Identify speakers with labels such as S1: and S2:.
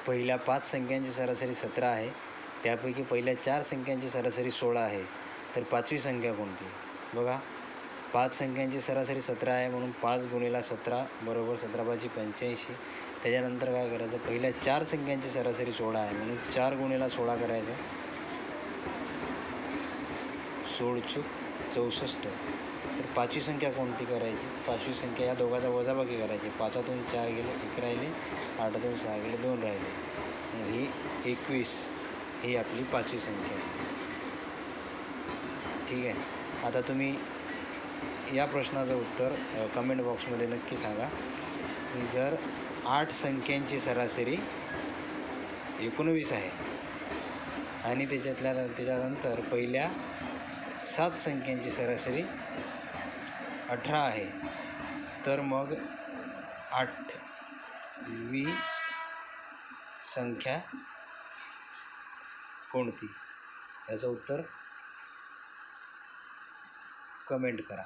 S1: पहिल्या 5 संख्यांची सरासरी 17 आहे. त्यापैकी पहिल्या 4 संख्यांची सरासरी 16 आहे. तर 5वी संख्या कोणती? बघा, 5 संख्यांची सरासरी 17 आहे म्हणून 5 × 17 बरोबर 17×5 85. त्याच्यानंतर काय करायचं, पहिल्या 4 संख्यांची सरासरी 16 आहे म्हणून 4 × 16 करायचं, 16 × 64. तर 5वी संख्या कोणती करायची? 5वी संख्या या दोघांचा वजाबाकी करायची. 5तून 4 गेले 1 राहिले, 8तून 6 गेले 2 राहिले. ही 21 ही आपली 5वी संख्या आहे. ठीक आहे. आता तुम्ही या प्रश्नाचं उत्तर कमेंट बॉक्समध्ये नक्की सांगा. जर 8 संख्यांची सरासरी 19 आहे आणि त्याच्यानंतर पहिल्या 7 संख्यांची सरासरी 18 आहे, तर मग 8वी संख्या कोणती? याचं उत्तर कमेंट करा.